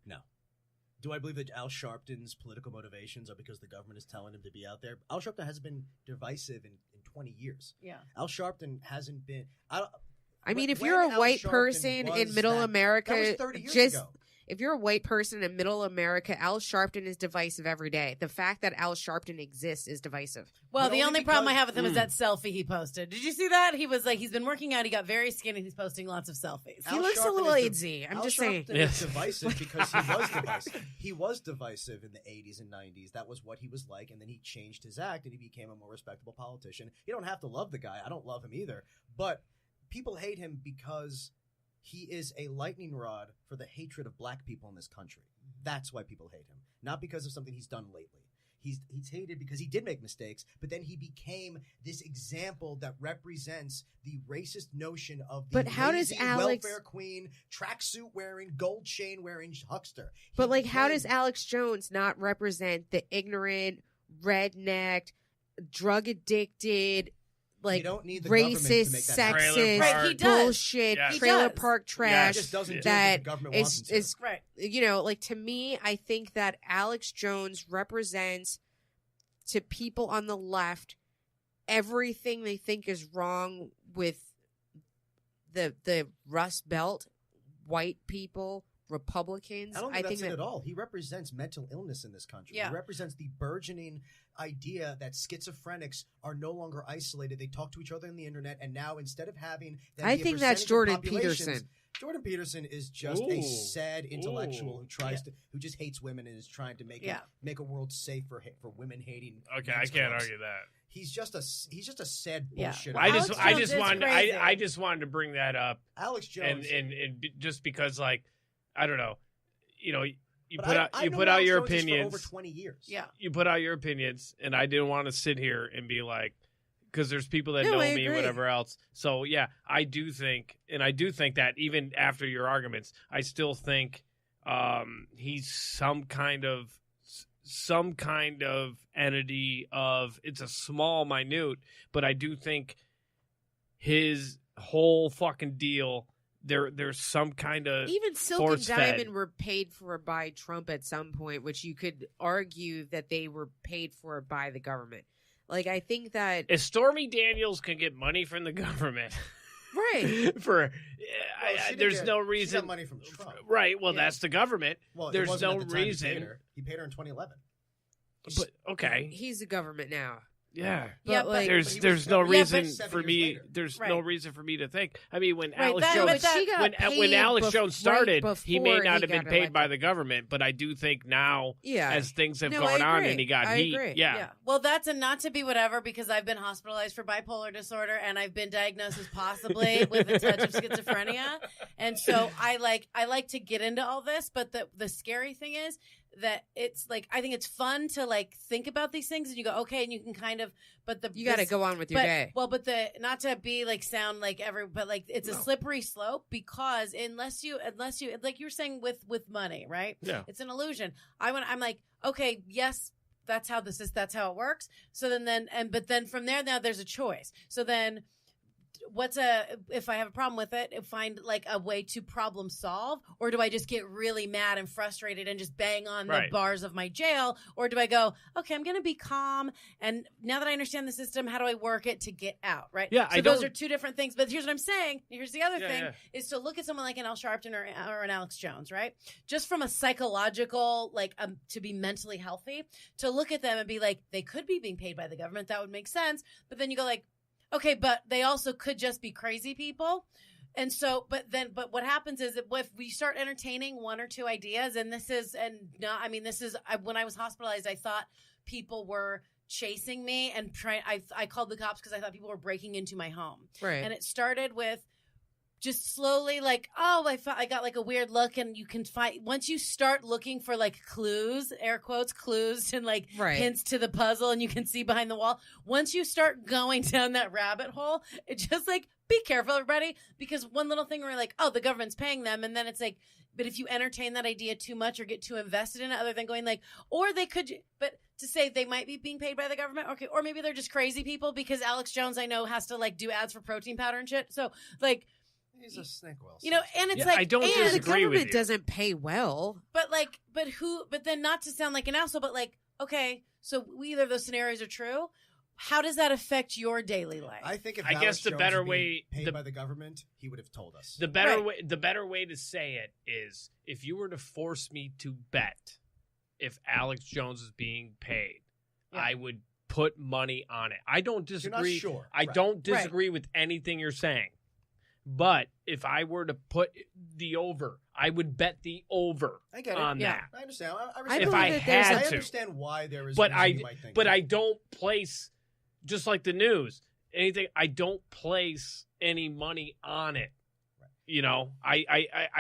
Do I believe that Al Sharpton's political motivations are because the government is telling him to be out there? Al Sharpton hasn't been divisive in 20 years. Yeah. Al Sharpton hasn't been. I mean, if when you're a Al white Sharpton person in was middle that America, was 30 years just ago. if you're a white person in middle America, Al Sharpton is divisive every day. The fact that Al Sharpton exists is divisive. Well, But the only only problem I because- have with him is that selfie he posted. Did you see that? He was like, he's been working out. He got very skinny. He's posting lots of selfies. He Al looks a Sharpton little is AIDS-y. I'm Al just saying. Sharpton Yes. is divisive because he was divisive. He was divisive in the 80s and 90s. That was what he was like, and then he changed his act and he became a more respectable politician. You don't have to love the guy. I don't love him either. But people hate him because he is a lightning rod for the hatred of black people in this country. That's why people hate him. Not because of something he's done lately. He's hated because he did make mistakes, but then he became this example that represents the racist notion of the But how does lazy Alex- welfare queen, tracksuit wearing, gold chain wearing huckster. He But like, how became- does Alex Jones not represent the ignorant, rednecked, drug addicted, like You don't need the government to racist, make that happen. Trailer sexist, park. Right, he does. bullshit, Yeah. He trailer does. park He trash? just doesn't do that what the government wants him to. is Right. you know, like, to me, I think that Alex Jones represents to people on the left everything they think is wrong with the Rust Belt, white people, Republicans. I don't think that's think it at all. He represents mental illness in this country. Yeah. He represents the burgeoning idea that schizophrenics are no longer isolated. They talk to each other on the internet, and now instead of having them I be a think that's percentage of Jordan populations- Peterson. Jordan Peterson is just Ooh. a sad intellectual Ooh. who tries to, who just hates women and is trying to make Yeah. make a world safe for women hating. Okay, I men's can't clubs. argue that. He's just a sad Yeah. bullshit. I Alex just Jones is wanted crazy. I just wanted to bring that up Alex Jones just because, like, I don't know, you know, you But put I you know put out Alex your Jones is for opinions. over 20 years. Yeah. You put out your opinions, and I didn't want to sit here and be like, because there's people that No, know I me, agree. whatever else. So yeah, I do think that even after your arguments, I still think he's some kind of entity of, it's a small, minute, but I do think his whole fucking deal, there's some kind of Even Silk and force-fed. Diamond were paid for by Trump at some point, which you could argue that they were paid for by the government. Like, I think that if Stormy Daniels can get money from the government, Right. There's no She reason. got money from Trump. Right. Well, Yeah. that's the government. Well, it There's wasn't no at the time reason. He paid her in 2011. But okay. He's the government now. Yeah. Yeah, But, like, There's no Yeah, but reason 7 for years me. later. There's Right. no reason for me to think. I mean, when Right, Alex that- Jones, but that- she got when paid Alex bef- Jones started, right he may before not he have been got paid by elected. the government, but I do think now, Yeah. as things have No, gone I on, agree. and he got I heat, agree. yeah. Well, that's not to be whatever because I've been hospitalized for bipolar disorder and I've been diagnosed as possibly with a touch of schizophrenia. And so I like to get into all this, but the scary thing is that it's like I think it's fun to like think about these things and you go, okay, and you can kind of You got to go on with your day. Well, but not to be like sound like but like it's a slippery slope because unless you like you were saying with money, right? Yeah. It's an illusion. I'm like, okay, yes, that's how that's how it works. So but then from there now there's a choice. So then if I have a problem with it, find like a way to problem solve, or do I just get really mad and frustrated and just bang on the Right. bars of my jail, or do I go, okay, I'm going to be calm, and now that I understand the system, how do I work it to get out, right? Yeah, so I those don't- are two different things. But here's what I'm saying. Here's the other Yeah, thing yeah. is to look at someone like an Al Sharpton or an Alex Jones, right? Just from a psychological, like to be mentally healthy, to look at them and be like, they could be being paid by the government. That would make sense. But then you go like, okay, but they also could just be crazy people. And so, but what happens is that if we start entertaining one or two ideas, when I was hospitalized, I thought people were chasing me and I called the cops because I thought people were breaking into my home. Right. And it started with just slowly like, I got like a weird look, and you can find once you start looking for like clues, air quotes, clues and like Right. hints to the puzzle, and you can see behind the wall. Once you start going down that rabbit hole, it just like be careful, everybody, because one little thing where you're like, oh, the government's paying them, and then it's like, but if you entertain that idea too much or get too invested in it, other than going like, or they could, but to say they might be being paid by the government, okay, or maybe they're just crazy people because Alex Jones, I know, has to like do ads for protein powder and shit. So like. He's a snake oil. You know, and it's Yeah, like, I don't and the disagree with government you. doesn't pay well. but then not to sound like an asshole, but like, okay, so either of those scenarios are true. How does that affect your daily life? I think if I Alex guess the Jones better was being way- paid by the government, he would have told us. The better Right. way to say it is if you were to force me to bet if Alex Jones is being paid, Yeah. I would put money on it. I don't You're disagree. not sure. I Right. don't disagree with anything you're saying. But if I were to put the over, I would bet the over I get it. on Yeah. that. I understand. I I respect If believe I that there's had I to. understand why there is. But reason you might think but that. I don't place, just like the news, anything. I don't place any money on it. You know, I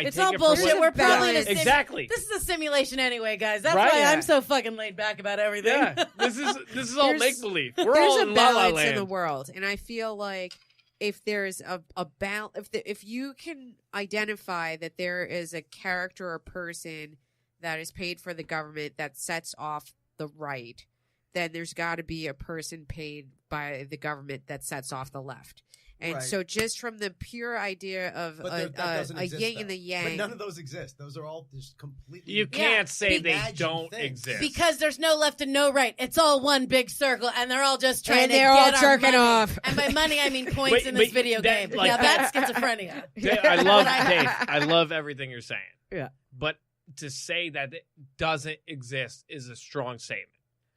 it's take all it for bullshit. what- We're probably in a Exactly. This is a simulation anyway, guys. That's Right. why Yeah. I'm so fucking laid back about everything. Yeah, this is all There's- make believe. We're There's all a in La La balance in the Land. world, and I feel like if there's a if you can identify that there is a character or person that is paid for the government that sets off the right, then there's got to be a person paid by the government that sets off the left. And Right. so, just from the pure idea of But that doesn't a exist, yin though. and the But yang, none of those exist. Those are all just completely. You can't say they imagined don't things. exist. Because there's no left and no right. It's all one big circle, and they're all just trying And to they're all get our jerking money. off. And by money, I mean points Wait, in this but video that, game. like- Now that's schizophrenia. I love Dave. I love everything you're saying. Yeah. But to say that it doesn't exist is a strong statement.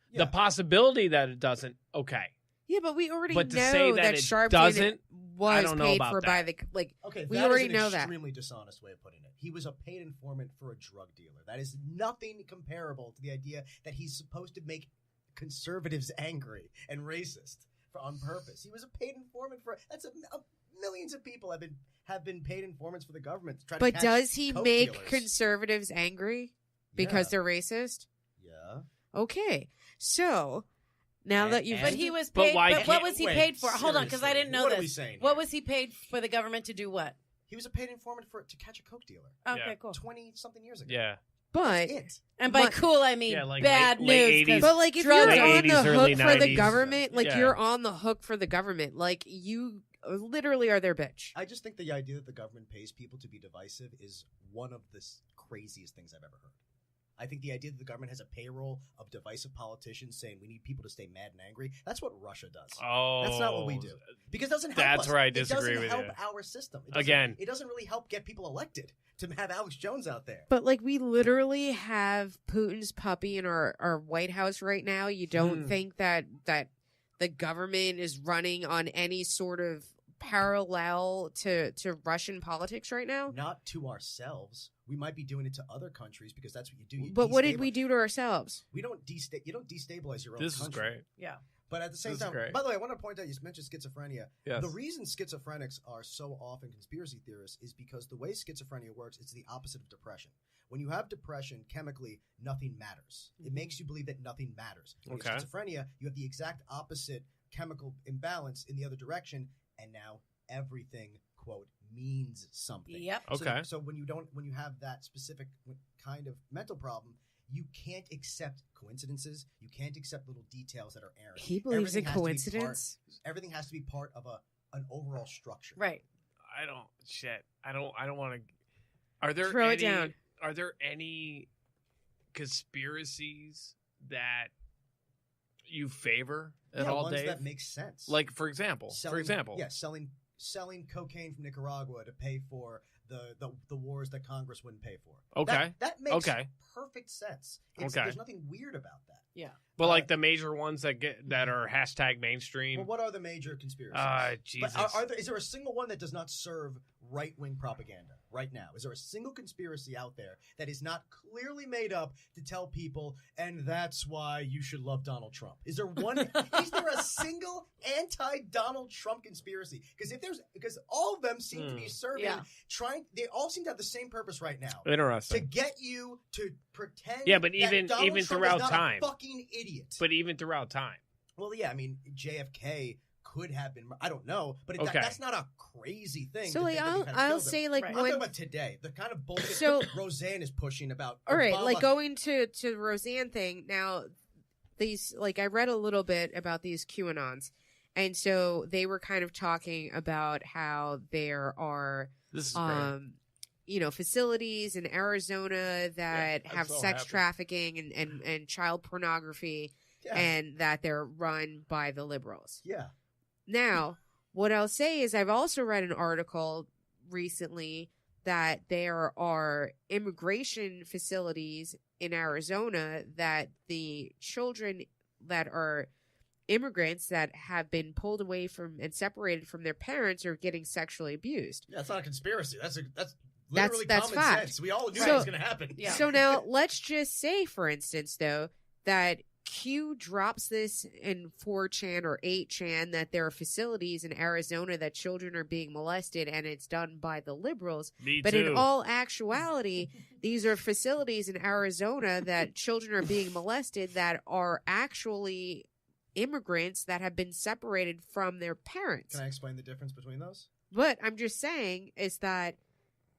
Yeah. The possibility that it doesn't, okay. yeah, but we already But to know say that that it Sharpton doesn't, I was don't know paid about for that. by the like. Okay, We that already is an know that. extremely dishonest way of putting it. He was a paid informant for a drug dealer. That is nothing comparable to the idea that he's supposed to make conservatives angry and racist on purpose. He was a paid informant for. That's millions of people have been paid informants for the government to try to But catch does he coke make dealers. conservatives angry because they're racist? Yeah. Okay, so now that you've But he was But paid. why But what can't- was he wait, paid for? Hold on, because I seriously, didn't know what this. are we saying What here? was he paid for the government to do? What? He was a paid informant to catch a coke dealer. Okay, Yeah. cool. 20-something years ago. Yeah. but It. And by But- cool, I mean Yeah, like bad late news. 80s. 'cause but like if drugs you're Late on 80s, the early hook for the 90s. government, like Yeah. you're on the hook for the government, like you literally are their bitch. I just think the idea that the government pays people to be divisive is one of the craziest things I've ever heard. I think the idea that the government has a payroll of divisive politicians saying we need people to stay mad and angry, that's what Russia does. Oh, That's not what we do. Because it doesn't help That's us. where I disagree with It doesn't you. help our system. It doesn't really help get people elected to have Alex Jones out there. But like we literally have Putin's puppy in our White House right now. You don't think that the government is running on any sort of parallel to Russian politics right now? Not to ourselves. We might be doing it to other countries because that's what you do. You But what did we do to ourselves? We don't you don't destabilize your own This is country. great. Yeah. But at the same This is time, great. by the way, I want to point out, you mentioned schizophrenia. Yes. The reason schizophrenics are so often conspiracy theorists is because the way schizophrenia works, it's the opposite of depression. When you have depression, chemically, nothing matters. It makes you believe that nothing matters. When you have Okay. schizophrenia, you have the exact opposite chemical imbalance in the other direction, and now everything, quote, means something. Yep. Okay. So when you have that specific kind of mental problem, you can't accept coincidences. You can't accept little details that are errant. He believes in Everything has to be coincidence. everything has to be part of an overall structure. Right. I don't want to. Are there Throw any, it down. Are there any conspiracies that you favor at all, ones Dave? that make sense. Like for example, selling cocaine from Nicaragua to pay for the wars that Congress wouldn't pay for. Okay. That makes Okay. perfect sense. Okay. There's nothing weird about that. Yeah. But like the major ones that are hashtag mainstream. Well, what are the major conspiracies? Jesus. But is there a single one that does not serve right-wing propaganda right now? Is there a single conspiracy out there that is not clearly made up to tell people, and that's why you should love Donald Trump? Is there one? Is there a single anti-Donald Trump conspiracy? Because all of them seem to be serving, they all seem to have the same purpose right now. To Interesting. get you to pretend Yeah, but that even Donald Trump throughout is not time. a fucking idiot. But even throughout time. Well, yeah, I mean, JFK could have been. I don't know, but Okay. that's not a crazy thing. So to like think that we kinda I'll killed him. say like Right. I'm when talking about today, the kind of bullshit So- Roseanne is pushing about. all right, Obama. like going to the Roseanne thing. Now these like I read a little bit about these QAnons. And so they were kind of talking about how there are This is great. facilities in Arizona that I'm have so sex happy. trafficking and child pornography Yeah. and that they're run by the liberals. Yeah. Now, what I'll say is I've also read an article recently that there are immigration facilities in Arizona that the children that are immigrants that have been pulled away from and separated from their parents are getting sexually abused. Yeah, that's not a conspiracy. That's literally That's common fact. sense. We all knew So- that was going to happen. Yeah. So now let's just say, for instance, though, that Q drops this in 4chan or 8chan that there are facilities in Arizona that children are being molested and it's done by the liberals. Me But too. in all actuality, these are facilities in Arizona that children are being molested that are actually immigrants that have been separated from their parents. Can I explain the difference between those? But I'm just saying is that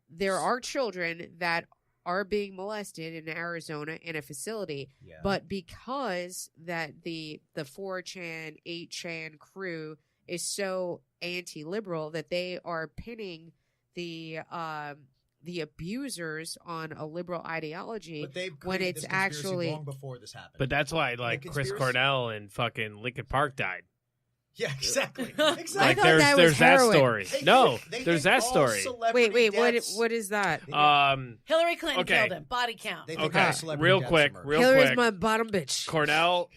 there are children that are being molested in Arizona in a facility, Yeah. but because that the 4chan, 8chan crew is so anti-liberal that they are pinning the abusers on a liberal ideology. But they've when created it's this conspiracy actually- long before this happened. But that's why like Chris conspiracy- Cornell and fucking Lincoln Park died. yeah, exactly. I Like thought there's that was that heroin. story. They No, think there's that all story. celebrity Wait, deaths- what is that? Hillary Clinton Okay. killed him. Body count. They think Okay, all celebrity real deaths quick, are murder. real Hillary's quick. my bottom bitch. Cornell,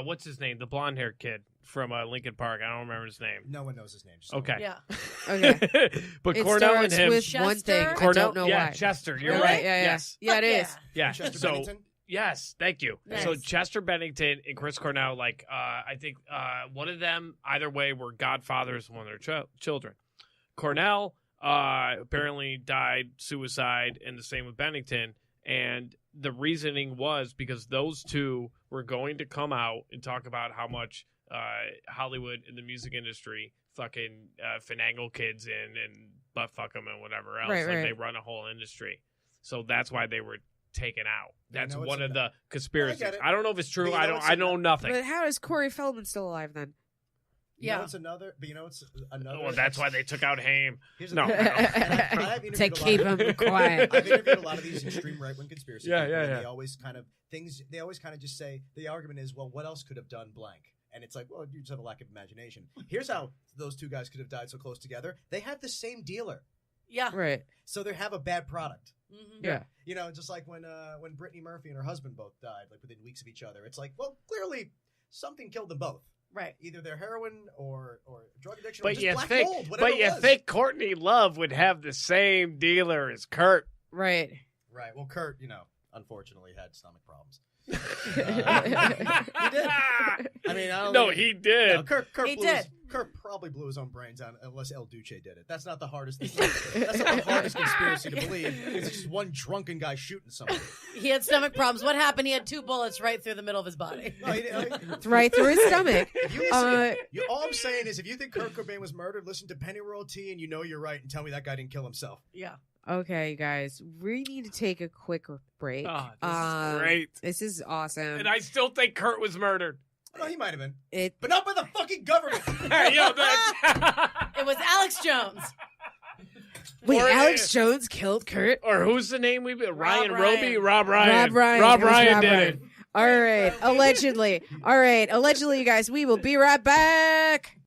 what's his name? The blonde haired kid from Lincoln Park. I don't remember his name. No one knows his name. just Okay. Yeah. Okay. But It Cornell and starts him. with Chester? one thing. I Cornell, don't know yeah, why. Chester. You're Really? right. Yeah, Yes. yeah, it Fuck is. Yeah. Chester So Bennington? yes, thank you. Nice. So Chester Bennington and Chris Cornell, like I think one of them, either way, were godfathers of one of their children. Cornell apparently died suicide, and the same with Bennington. And the reasoning was because those two were going to come out and talk about how much Hollywood and the music industry fucking finagle kids in and butt fuck them and whatever else. Right, like right. they run a whole industry. So that's why they were taken out. That's know it's one a- of the conspiracies. I get it. I don't know if it's true. But you know it's I a- know nothing. But how is Corey Feldman still alive then? You know, it's another. But you know, it's another. Well, that's why they took out Haim. Here's No. To keep him quiet. I've interviewed a lot of these extreme right wing conspiracy. Yeah, people, yeah, and yeah. They always kind of just say the argument is, well, what else could have done blank? And it's like, well, you just have a lack of imagination. Here's how those two guys could have died so close together. They had the same dealer. Yeah. Right. So they have a bad product. Mm-hmm. Yeah. You know, just like when Brittany Murphy and her husband both died, like within weeks of each other. It's like, well, clearly something killed them both. Right. Either their heroin or drug addiction or But just you black think, mold, whatever but you it was. think Courtney Love would have the same dealer as Kurt? Right. Right. Well, Kurt, unfortunately had stomach problems. He did. I mean, I don't No, think- he did. No, Kurt He blew did. Kurt probably blew his own brains out unless El Duce did it. That's not the hardest. That's not the hardest conspiracy to believe. It's just one drunken guy shooting somebody. He had stomach problems. What happened? He had 2 bullets right through the middle of his body. No, he didn't. Right through his stomach. If you listen, all I'm saying is, if you think Kurt Cobain was murdered, listen to Pennyroyal Tea, and you know you're right, and tell me that guy didn't kill himself. Yeah. Okay, guys, we need to take a quick break. Oh, this is great. This is awesome. And I still think Kurt was murdered. No, he might have been, It but not by the fucking government. Hey, yo, that's... It was Alex Jones. wait, Or- Alex Jones killed Kurt. Or who's the name we Ryan Ryan. Roby? Rob Ryan. Rob Ryan. Rob It was Ryan Rob did Ryan. it. All right, allegedly. All right, allegedly, you guys. We will be right back.